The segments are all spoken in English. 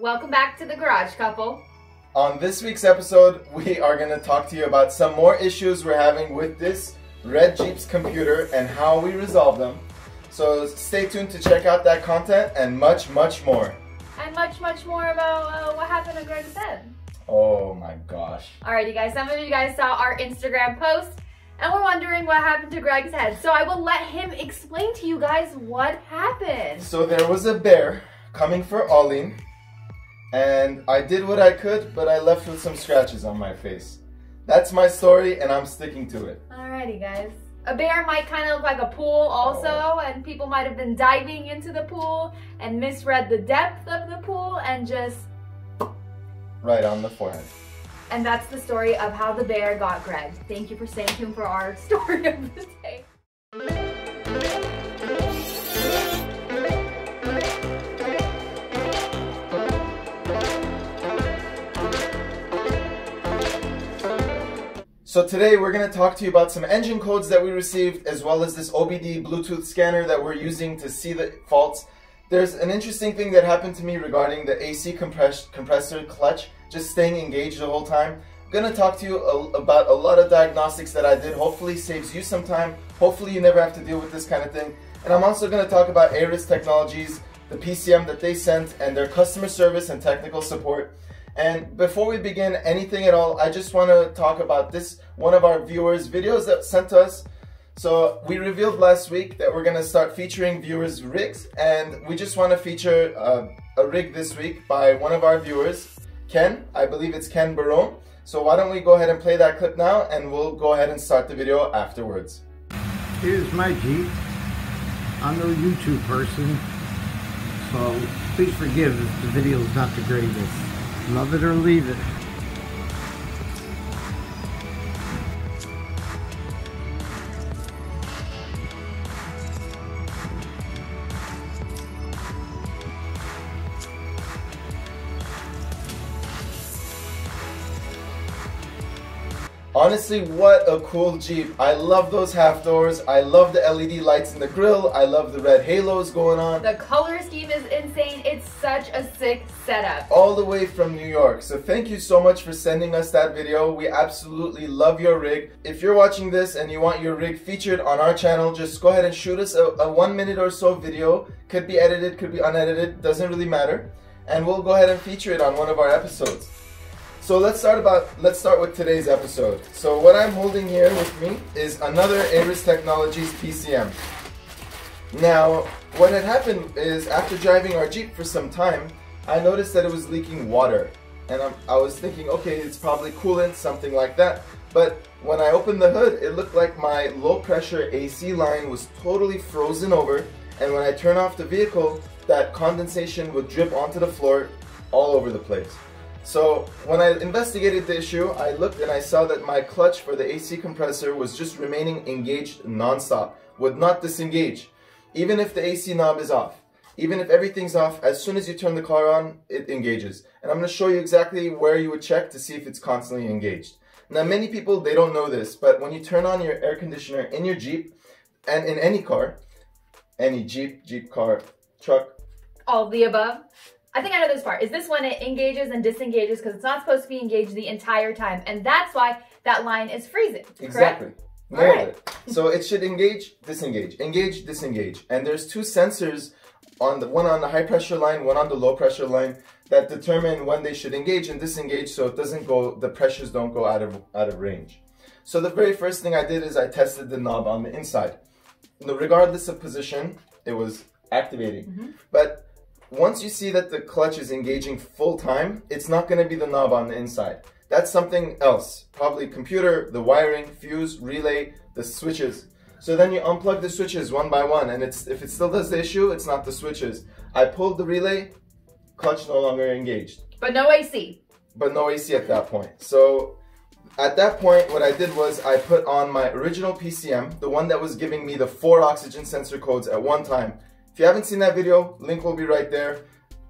Welcome back to the Garage Couple. On this week's episode, we are going to talk to you about some more issues we're having with this red Jeep's computer and how we resolve them. So stay tuned to check out that content and much more. And much more about what happened to Greg's head. Oh my gosh. Alrighty guys, some of you guys saw our Instagram post and we're wondering what happened to Greg's head. So I will let him explain to you guys what happened. So there was a bear coming for Ollie, and I did what I could, but I left with some scratches on my face. That's my story and I'm sticking to it. Alrighty guys. A bear might kind of look like a pool also, and people might have been diving into the pool and misread the depth of the pool and just... right on the forehead. And that's the story of how the bear got Greg. Thank you for staying tuned for our story of the day. So today we're going to talk to you about some engine codes that we received, as well as this OBD Bluetooth scanner that we're using to see the faults. There's an interesting thing that happened to me regarding the AC compressor clutch just staying engaged the whole time. I'm going to talk to you about a lot of diagnostics that I did. Hopefully saves you some time. Hopefully you never have to deal with this kind of thing. And I'm also going to talk about Aris Technologies, the PCM that they sent, and their customer service and technical support. And before we begin anything at all, I just want to talk about this, one of our viewers' videos that sent to us. So we revealed last week that we're going to start featuring viewers' rigs, and we just want to feature a rig this week by one of our viewers, Ken. I believe it's Ken Barone. So why don't we go ahead and play that clip now, and we'll go ahead and start the video afterwards. Here's my Jeep. I'm no YouTube person, so please forgive if the video is not the greatest. Love it or leave it. Honestly, what a cool Jeep. I love those half doors. I love the LED lights in the grille. I love the red halos going on. The color scheme is insane. It's such a sick setup. All the way from New York. So thank you so much for sending us that video. We absolutely love your rig. If you're watching this and you want your rig featured on our channel, just go ahead and shoot us a 1 minute or so video. Could be edited, could be unedited, doesn't really matter. And we'll go ahead and feature it on one of our episodes. So let's start with today's episode. So what I'm holding here with me is another Aris Technologies PCM. Now, what had happened is after driving our Jeep for some time, I noticed that it was leaking water. And I was thinking, okay, it's probably coolant, something like that. But when I opened the hood, it looked like my low pressure AC line was totally frozen over. And when I turn off the vehicle, that condensation would drip onto the floor all over the place. So when I investigated the issue, I looked and I saw that my clutch for the AC compressor was just remaining engaged non-stop, would not disengage. Even if the AC knob is off, even if everything's off, as soon as you turn the car on, it engages. And I'm going to show you exactly where you would check to see if it's constantly engaged. Now many people, they don't know this, but when you turn on your air conditioner in your Jeep, and in any car, any Jeep car, truck, all of the above. I think I know this part. Is this when it engages and disengages because it's not supposed to be engaged the entire time, and that's why that line is freezing. Exactly. Correct? Nailed it. So it should engage, disengage, engage, disengage. And there's two sensors, one on the high pressure line, one on the low pressure line, that determine when they should engage and disengage, so it doesn't go, the pressures don't go out of range. So the very first thing I did is I tested the knob on the inside. Regardless of position, it was activating. But once you see that the clutch is engaging full time, it's not going to be the knob on the inside. That's something else. Probably computer, the wiring, fuse, relay, the switches. So then you unplug the switches one by one, and if it still does the issue, it's not the switches. I pulled the relay, clutch no longer engaged. But no AC. But no AC at that point. So at that point, what I did was I put on my original PCM, the one that was giving me the 4 oxygen sensor codes at one time. If you haven't seen that video, link will be right there.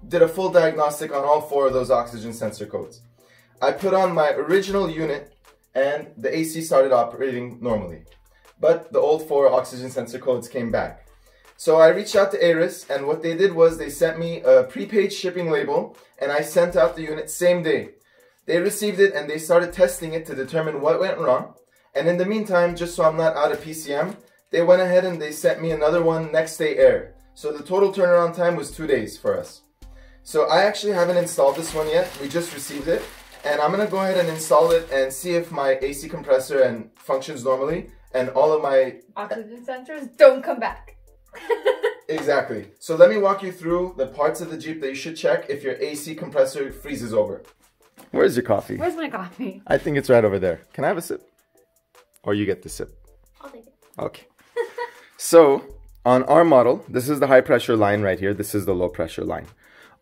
Did a full diagnostic on all 4 of those oxygen sensor codes. I put on my original unit and the AC started operating normally. But the old 4 oxygen sensor codes came back. So I reached out to Aris, and what they did was they sent me a prepaid shipping label, and I sent out the unit same day. They received it and they started testing it to determine what went wrong. And in the meantime, just so I'm not out of PCM, they went ahead and they sent me another one next day air. So the total turnaround time was 2 days for us. So I actually haven't installed this one yet. We just received it. And I'm gonna go ahead and install it and see if my AC compressor and functions normally and all of my oxygen sensors don't come back. Exactly. So let me walk you through the parts of the Jeep that you should check if your AC compressor freezes over. Where's your coffee? Where's my coffee? I think it's right over there. Can I have a sip? Or you get the sip? I'll take it. Okay. So on our model, this is the high pressure line right here. This is the low pressure line.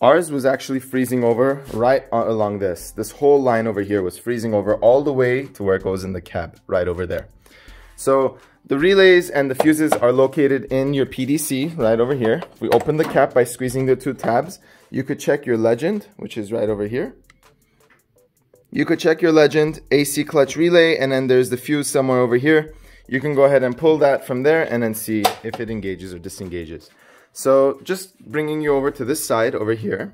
Ours was actually freezing over right along this. This whole line over here was freezing over all the way to where it goes in the cab, right over there. So the relays and the fuses are located in your PDC right over here. We open the cap by squeezing the 2 tabs. You could check your legend, which is right over here. You could check your legend, AC clutch relay, and then there's the fuse somewhere over here. You can go ahead and pull that from there and then see if it engages or disengages. So just bringing you over to this side over here.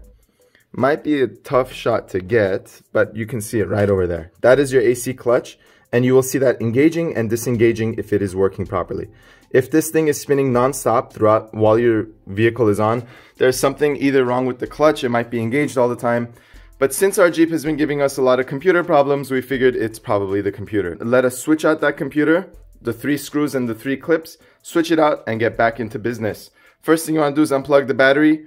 Might be a tough shot to get, but you can see it right over there. That is your AC clutch, and you will see that engaging and disengaging if it is working properly. If this thing is spinning non-stop throughout while your vehicle is on, there's something either wrong with the clutch, it might be engaged all the time. But since our Jeep has been giving us a lot of computer problems, we figured it's probably the computer. Let us switch out that computer, the 3 screws and the 3 clips, switch it out and get back into business. First thing you want to do is unplug the battery.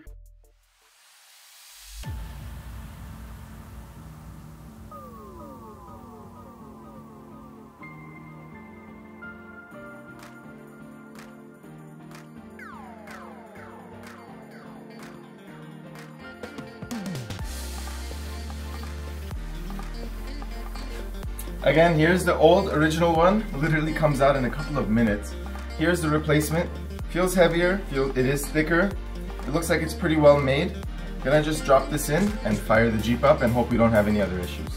Again, here's the old original one. Literally comes out in a couple of minutes. Here's the replacement. Feels heavier, it is thicker. It looks like it's pretty well made. Gonna just drop this in and fire the Jeep up and hope we don't have any other issues.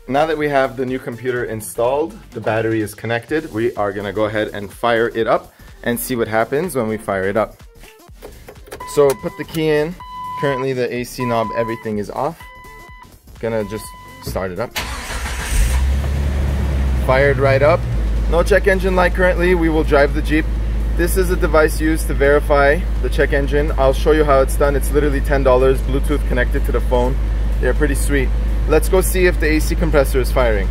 Now that we have the new computer installed, the battery is connected, we are gonna go ahead and fire it up and see what happens when we fire it up. So put the key in. Currently the AC knob, everything is off. Gonna just start it up. Fired right up. No check engine light currently. We will drive the Jeep. This is a device used to verify the check engine. I'll show you how it's done. It's literally $10, Bluetooth connected to the phone. They're pretty sweet. Let's go see if the AC compressor is firing.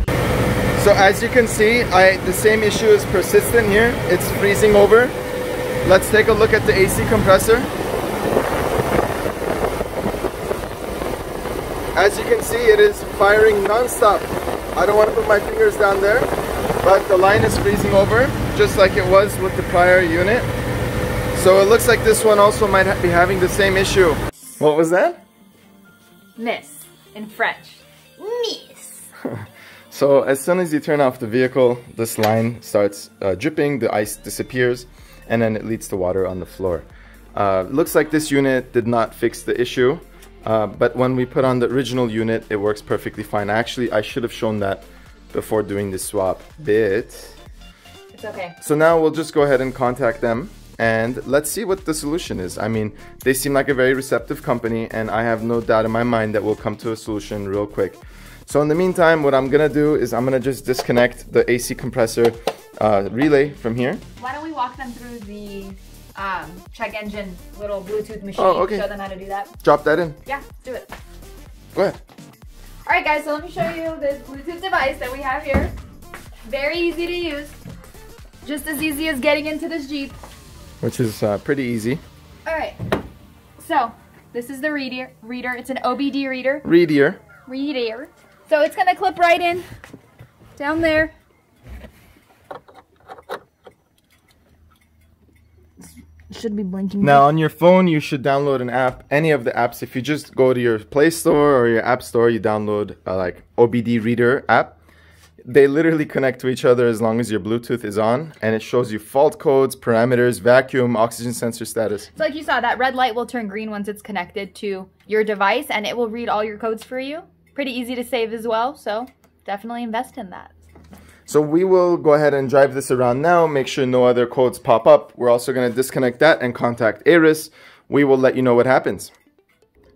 So as you can see, the same issue is persistent here. It's freezing over. Let's take a look at the AC compressor. As you can see, it is firing non-stop. I don't want to put my fingers down there, but the line is freezing over, just like it was with the prior unit. So it looks like this one also might be having the same issue. What was that? Miss in French. Miss. So as soon as you turn off the vehicle, this line starts dripping, the ice disappears, and then it leads to water on the floor. Looks like this unit did not fix the issue, but when we put on the original unit, it works perfectly fine. Actually, I should have shown that before doing this swap, but it's okay. So now we'll just go ahead and contact them and let's see what the solution is. I mean, they seem like a very receptive company, and I have no doubt in my mind that we'll come to a solution real quick. So in the meantime, what I'm gonna do is I'm gonna just disconnect the AC compressor relay from here. Why don't we walk them through the check engine little Bluetooth machine? Oh, okay. Show them how to do that. Drop that in. Yeah, let's do it. Go ahead. All right, guys. So let me show you this Bluetooth device that we have here. Very easy to use. Just as easy as getting into this Jeep. Which is pretty easy. All right. So this is the reader. It's an OBD reader. Reader. So it's gonna clip right in down there. should be blinking. Now on your phone, you should download an app, any of the apps. If you just go to your Play Store or your App Store, you download like OBD Reader app. They literally connect to each other as long as your Bluetooth is on, and it shows you fault codes, parameters, vacuum, oxygen sensor status. So like you saw, that red light will turn green once it's connected to your device, and it will read all your codes for you. Pretty easy to save as well, so definitely invest in that. So we will go ahead and drive this around now, make sure no other codes pop up. We're also going to disconnect that and contact Aris. We will let you know what happens.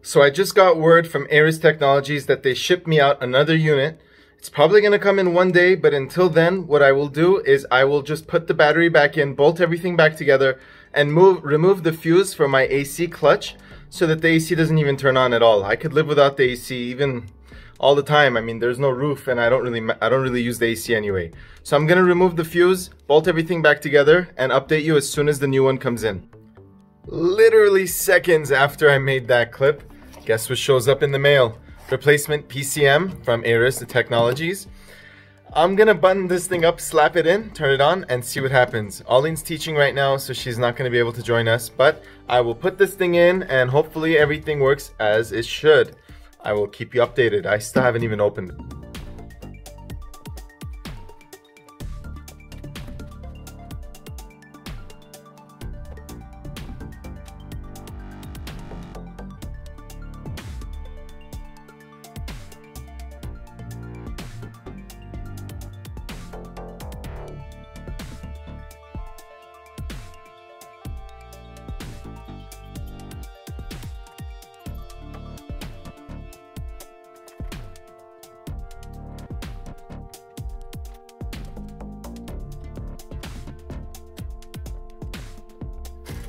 So I just got word from Aris Technologies that they shipped me out another unit. It's probably going to come in one day, but until then, what I will do is I will just put the battery back in, bolt everything back together, and remove the fuse from my AC clutch so that the AC doesn't even turn on at all. I could live without the AC even all the time. I mean, there's no roof, and I don't really use the AC anyway. So I'm going to remove the fuse, bolt everything back together, and update you as soon as the new one comes in. Literally seconds after I made that clip, guess what shows up in the mail? Replacement PCM from Aris Technologies. I'm gonna button this thing up, slap it in, turn it on, and see what happens. Aline's teaching right now, so she's not gonna be able to join us, but I will put this thing in and hopefully everything works as it should. I will keep you updated. I still haven't even opened it.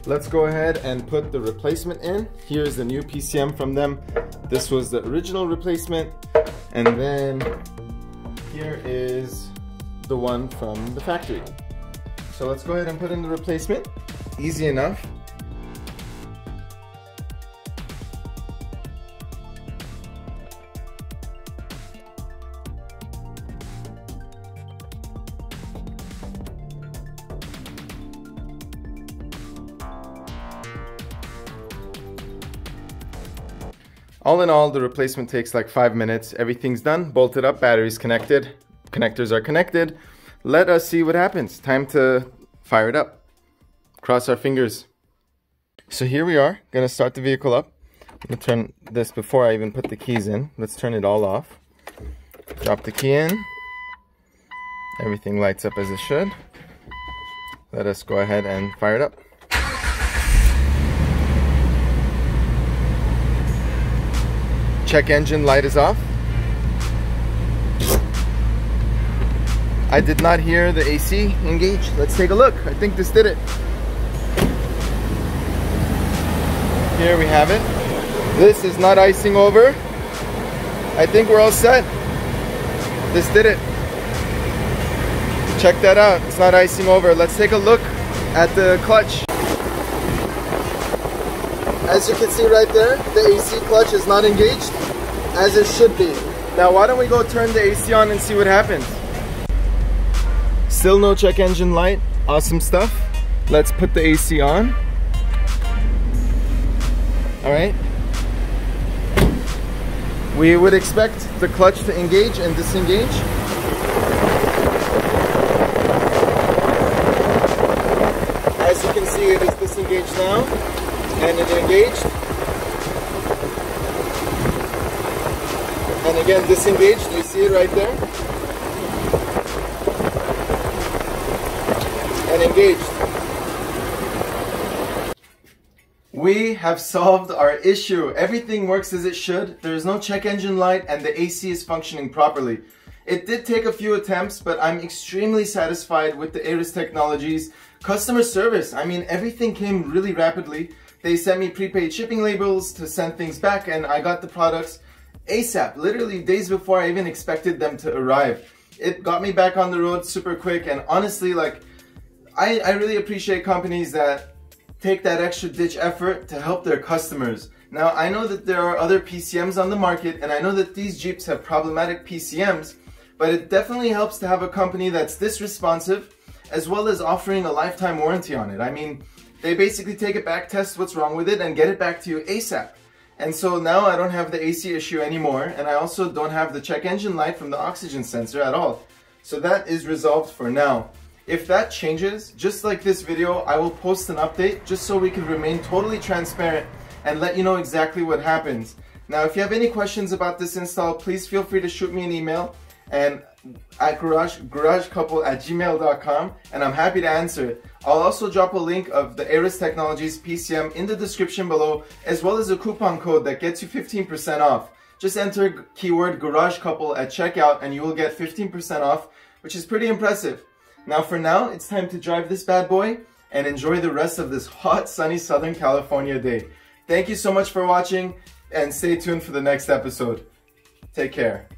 Let's go ahead and put the replacement in. Here's the new PCM from them. This was the original replacement. And then here is the one from the factory. So let's go ahead and put in the replacement. Easy enough. All in all, the replacement takes like 5 minutes. Everything's done, bolted up, batteries connected, connectors are connected. Let us see what happens. Time to fire it up. Cross our fingers. So here we are, gonna start the vehicle up. I'm gonna turn this before I even put the keys in. Let's turn it all off. Drop the key in. Everything lights up as it should. Let us go ahead and fire it up. Check engine light is off. I did not hear the AC engage. Let's take a look. I think this did it. Here we have it. This is not icing over. I think we're all set. This did it. Check that out. It's not icing over. Let's take a look at the clutch. As you can see right there, the AC clutch is not engaged, as it should be. Now why don't we go turn the AC on and see what happens. Still no check engine light. Awesome stuff. Let's put the AC on. Alright. We would expect the clutch to engage and disengage. As you can see, it is disengaged now. And it engaged, and again disengaged. You see it right there, and engaged. We have solved our issue. Everything works as it should. There is no check engine light and the AC is functioning properly. It did take a few attempts, but I'm extremely satisfied with the Aris Technologies customer service. I mean, everything came really rapidly. They sent me prepaid shipping labels to send things back, and I got the products ASAP, literally days before I even expected them to arrive. It got me back on the road super quick, and honestly, like, I really appreciate companies that take that extra ditch effort to help their customers. Now, I know that there are other PCMs on the market, and I know that these Jeeps have problematic PCMs, but it definitely helps to have a company that's this responsive, as well as offering a lifetime warranty on it. I mean, They basically take it back, test what's wrong with it, and get it back to you ASAP. And so now I don't have the AC issue anymore, and I also don't have the check engine light from the oxygen sensor at all. So that is resolved for now. If that changes, just like this video, I will post an update just so we can remain totally transparent and let you know exactly what happens. Now, if you have any questions about this install, please feel free to shoot me an email and at garagecouple@gmail.com, and I'm happy to answer it. I'll also drop a link of the Aris Technologies PCM in the description below, as well as a coupon code that gets you 15% off. Just enter keyword Garage Couple at checkout and you will get 15% off, which is pretty impressive. Now for now, it's time to drive this bad boy and enjoy the rest of this hot, sunny Southern California day. Thank you so much for watching, and stay tuned for the next episode. Take care.